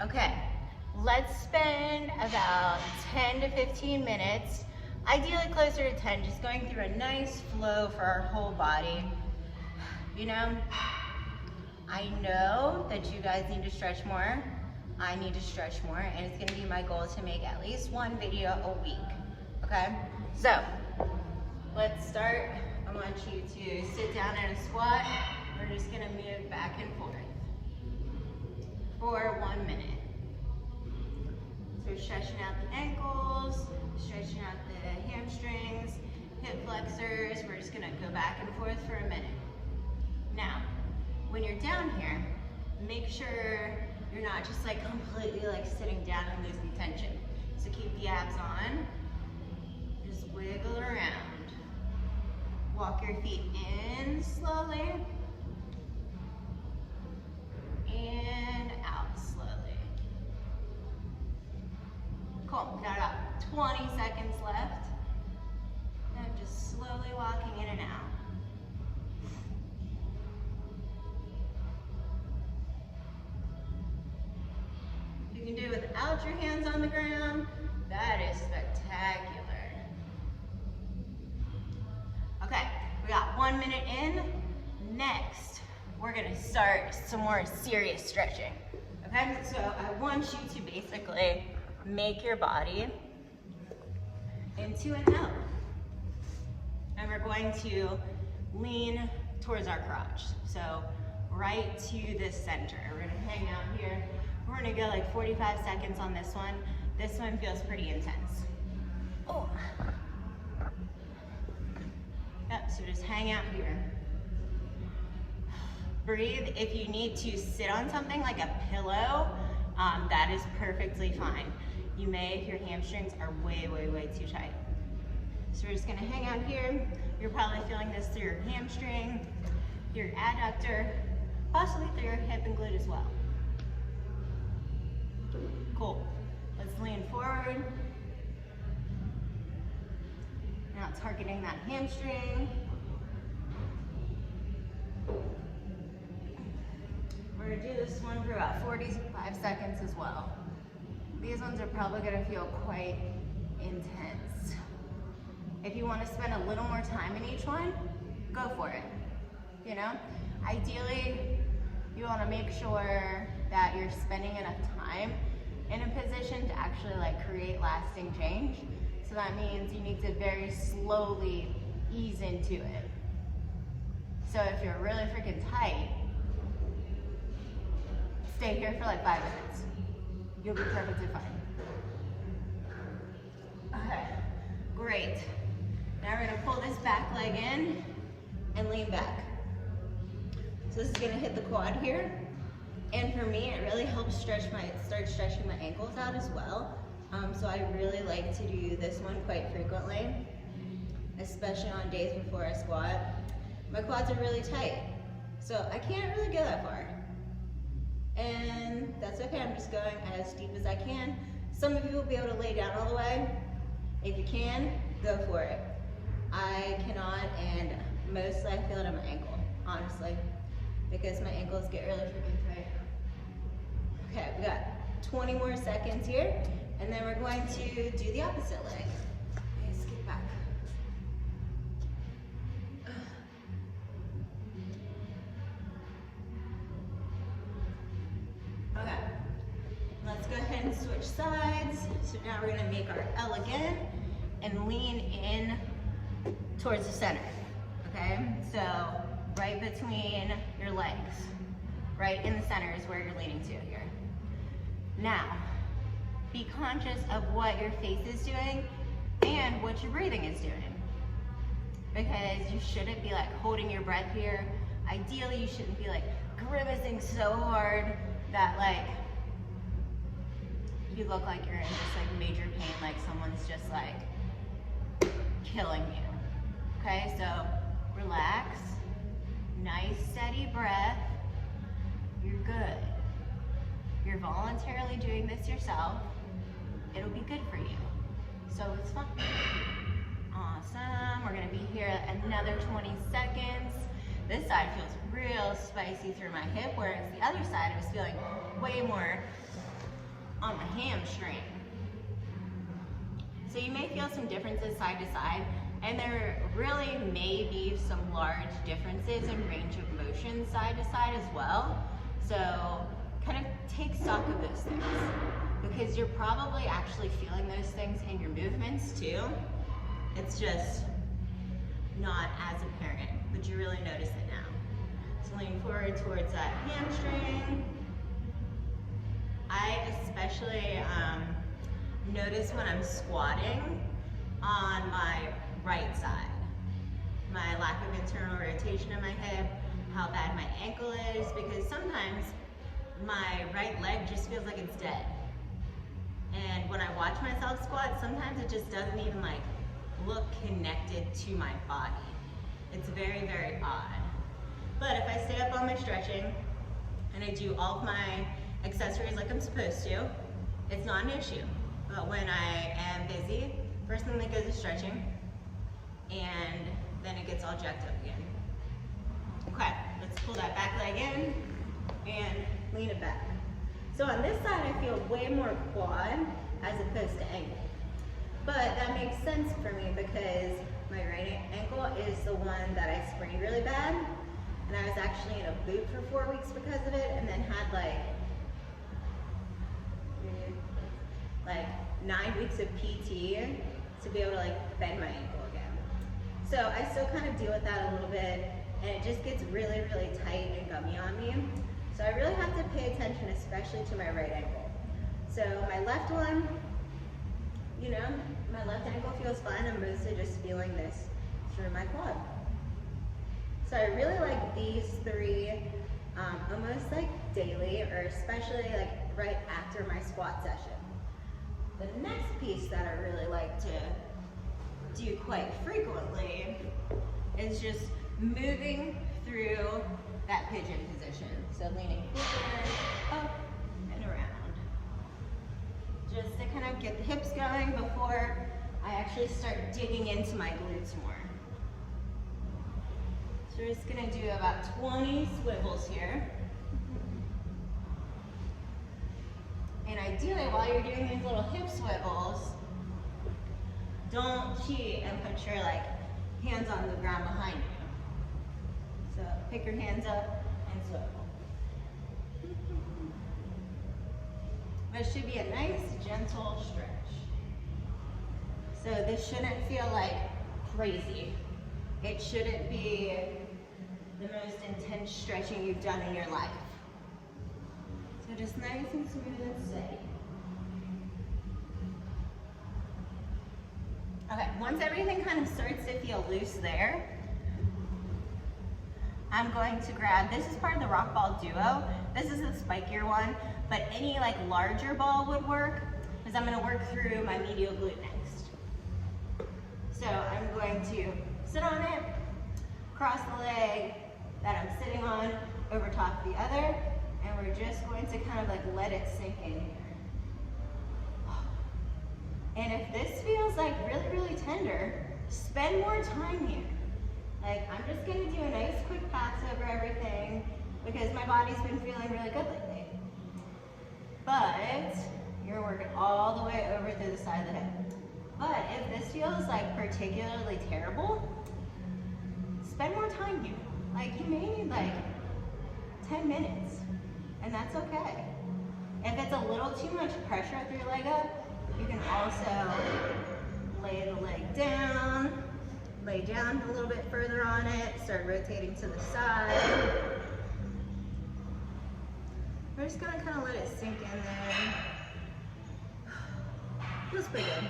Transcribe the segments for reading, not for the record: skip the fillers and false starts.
Okay, let's spend about 10 to 15 minutes, ideally closer to 10, just going through a nice flow for our whole body. You know, I know that you guys need to stretch more. I need to stretch more, and it's gonna be my goal to make at least one video a week, okay? So, let's start. I want you to sit down in a squat. We're just gonna move back and forth for 1 minute. So we're stretching out the ankles, stretching out the hamstrings, hip flexors. We're just gonna go back and forth for a minute. Now, when you're down here, make sure you're not just like completely like sitting down and losing tension. So keep the abs on, just wiggle around. Walk your feet in slowly and out slowly. Cool, got about 20 seconds left. Now just slowly walking in and out. You can do it without your hands on the ground. That is spectacular. Okay, we got 1 minute in. Next, we're gonna start some more serious stretching. Okay, so I want you to basically make your body into an L. And we're going to lean towards our crotch. So right to the center. We're gonna hang out here. We're gonna go like 45 seconds on this one. This one feels pretty intense. Oh. Yep, so just hang out here. Breathe. If you need to sit on something like a pillow, that is perfectly fine. You may if your hamstrings are way, way, way too tight. So we're just gonna hang out here. You're probably feeling this through your hamstring, your adductor, possibly through your hip and glute as well. Cool. Let's lean forward. Now targeting that hamstring. We're gonna do this one for about 45 seconds as well. These ones are probably gonna feel quite intense. If you wanna spend a little more time in each one, go for it. You know, ideally, you wanna make sure that you're spending enough time in a position to actually like create lasting change. So that means you need to very slowly ease into it. So if you're really freaking tight, stay here for like 5 minutes. You'll be perfectly fine. Okay, great. Now we're gonna pull this back leg in and lean back. So this is gonna hit the quad here. And for me, it really helps start stretching my ankles out as well. So I really like to do this one quite frequently, especially on days before I squat. My quads are really tight, so I can't really go that far. And that's okay, I'm just going as deep as I can. Some of you will be able to lay down all the way. If you can, go for it. I cannot, and mostly I feel it on my ankle, honestly, because my ankles get really freaking tight. Okay, we got 20 more seconds here, and then we're going to do the opposite leg. Okay, skip back. Okay, let's go ahead and switch sides. So now we're gonna make our L again and lean in towards the center, okay? So right between your legs, right in the center is where you're leaning to here. Now, be conscious of what your face is doing and what your breathing is doing. Because you shouldn't be like holding your breath here. Ideally, you shouldn't be like grimacing so hard that like you look like you're in just like major pain, like someone's just like killing you. Okay, so relax, nice steady breath, you're good. You're voluntarily doing this yourself. It'll be good for you. So it's fun. Awesome. We're gonna be here another 20 seconds. This side feels real spicy through my hip, whereas the other side I was feeling way more on the hamstring. So you may feel some differences side to side, and there really may be some large differences in range of motion side to side as well. So kind of take stock of those things, because you're probably actually feeling those things in your movements too. It's just not as apparent, but you really notice it now. So lean forward towards that hamstring. I especially notice when I'm squatting on my right side, my lack of internal rotation in my hip, how bad my ankle is, because sometimes my right leg just feels like it's dead. And when I watch myself squat, sometimes it just doesn't even like look connected to my body. It's very, very odd. But if I stay up on my stretching and I do all of my accessories like I'm supposed to, it's not an issue. But when I am busy, first thing that goes is stretching, and then it gets all jacked up again. Okay, let's pull that back leg in and lean it back. So on this side, I feel way more quad as opposed to ankle. But that makes sense for me because my right ankle is the one that I sprained really bad, and I was actually in a boot for 4 weeks because of it, and then had like 9 weeks of PT to be able to like bend my ankle again. So I still kind of deal with that a little bit, and it just gets really, really tight and gummy on me. So I really have to pay attention, especially to my right ankle. So my left one, you know, my left ankle feels fine. I'm mostly just feeling this through my quad. So I really like these three almost like daily, or especially like right after my squat session. The next piece that I really like to do quite frequently is just moving through that pigeon position. So leaning forward, up, and around. Just to kind of get the hips going before I actually start digging into my glutes more. So we're just gonna do about 20 swivels here. And ideally, while you're doing these little hip swivels, don't cheat and put your like hands on the ground behind you. So pick your hands up and swivel. But it should be a nice, gentle stretch. So this shouldn't feel like crazy. It shouldn't be the most intense stretching you've done in your life. So just nice and smooth and steady. Okay, once everything kind of starts to feel loose there, I'm going to grab, this is part of the rock ball duo. This is the spikier one, but any like larger ball would work, because I'm going to work through my medial glute next. So I'm going to sit on it, cross the leg that I'm sitting on over top of the other, and we're just going to kind of like let it sink in here. And if this feels like really, really tender, spend more time here. Like, I'm just gonna do a nice quick pass over everything because my body's been feeling really good lately. But you're working all the way over to the side of the hip. But if this feels like particularly terrible, spend more time here. Like, you may need like 10 minutes, and that's okay. If it's a little too much pressure through your leg up, you can also lay the leg down, lay down a little bit further on it, start rotating to the side. We're just gonna kind of let it sink in there. Feels pretty good.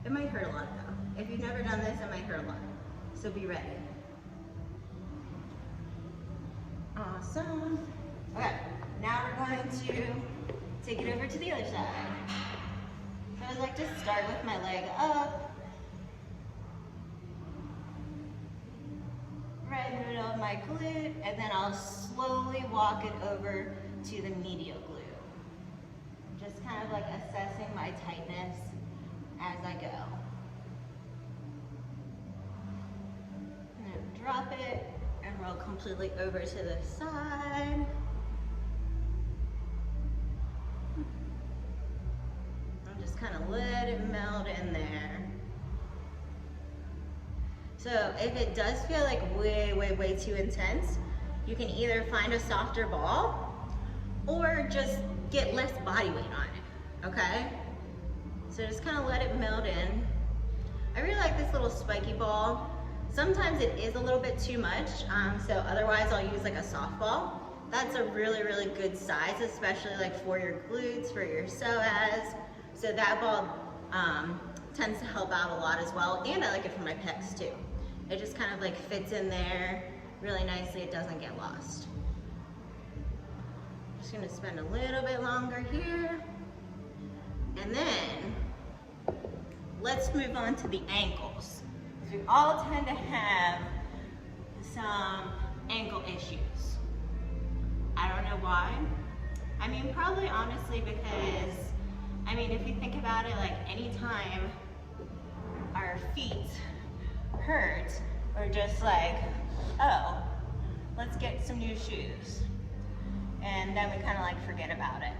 It might hurt a lot though. If you've never done this, it might hurt a lot. So be ready. Awesome. Okay, now we're going to take it over to the other side. So I like to start with my leg up, right in the middle of my glute, and then I'll slowly walk it over to the medial glute. Just kind of like assessing my tightness as I go. And then drop it and roll completely over to the side. let it meld in there. So if it does feel like way too intense, you can either find a softer ball or just get less body weight on it, okay? So just kind of let it meld in. I really like this little spiky ball. Sometimes it is a little bit too much, so otherwise I'll use like a softball. That's a really good size, especially like for your glutes, for your psoas. So that ball tends to help out a lot as well, and I like it for my pecs too. It just kind of like fits in there really nicely, it doesn't get lost. Just gonna spend a little bit longer here. And then, let's move on to the ankles. We all tend to have some ankle issues. I don't know why. I mean, probably honestly because, I mean, if you think about it, like anytime our feet hurt, we're just like, oh, let's get some new shoes. And then we kind of like forget about it.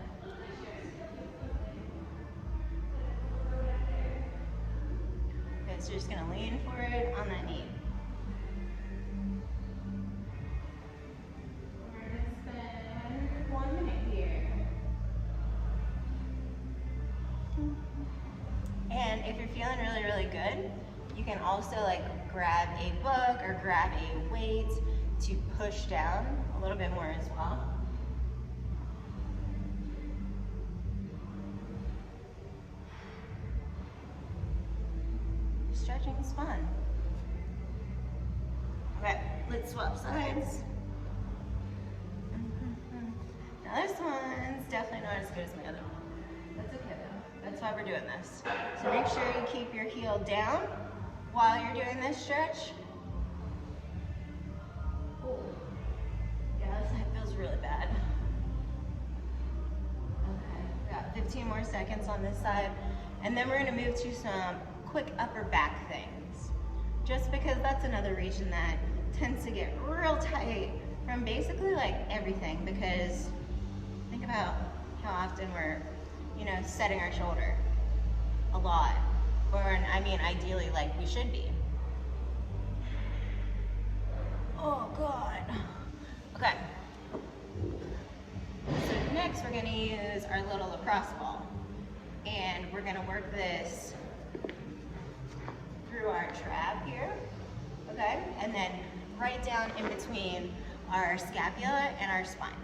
Okay, so you're just gonna lean forward on that knee. We're gonna spend 1 minute here. And if you're feeling really good, you can also like grab a book or grab a weight to push down a little bit more as well. Stretching is fun. Okay, let's swap sides. Now this one's definitely not as good as my other one. That's okay though. That's why we're doing this. So make sure you keep your heel down while you're doing this stretch. Ooh. Yeah, this side feels really bad. Okay, we got 15 more seconds on this side. And then we're gonna move to some quick upper back things. Just because that's another region that tends to get real tight from basically like everything, because think about how often we're, you know, setting our shoulder a lot. Or, I mean, ideally, like we should be. Oh God. Okay. So next we're gonna use our little lacrosse ball. And we're gonna work this through our trap here, okay? And then right down in between our scapula and our spine.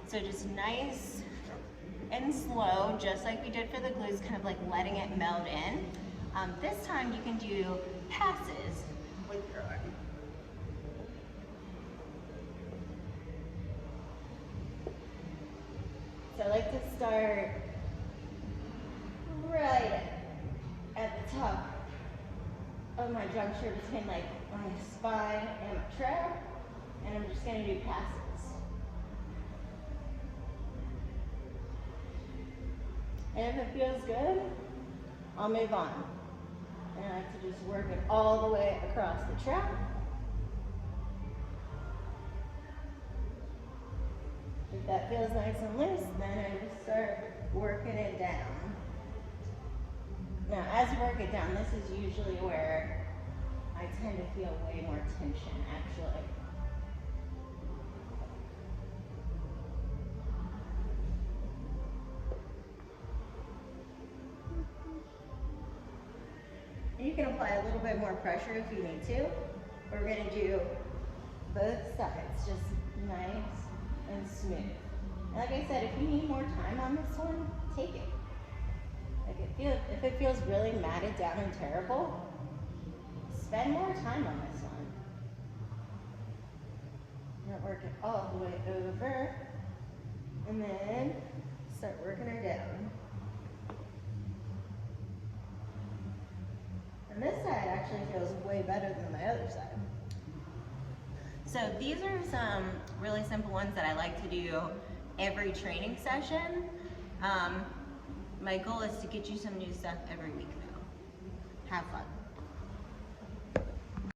So just nice and slow, just like we did for the glutes, kind of like letting it meld in. This time you can do passes with your arm. So I like to start right at the top of my juncture between like my spine and my trap, and I'm just gonna do passes. And if it feels good, I'll move on. And I like to just work it all the way across the trap. If that feels nice and loose, then I just start working it down. Now, as you work it down, this is usually where I tend to feel way more tension, actually. You can apply a little bit more pressure if you need to. We're going to do both sides, just nice and smooth. And like I said, if you need more time on this one, take it. Like if it feels really matted down and terrible, spend more time on this one. You're gonna work it all the way over, and then start working her down. And this side actually feels way better than my other side. So these are some really simple ones that I like to do every training session. My goal is to get you some new stuff every week though. Have fun.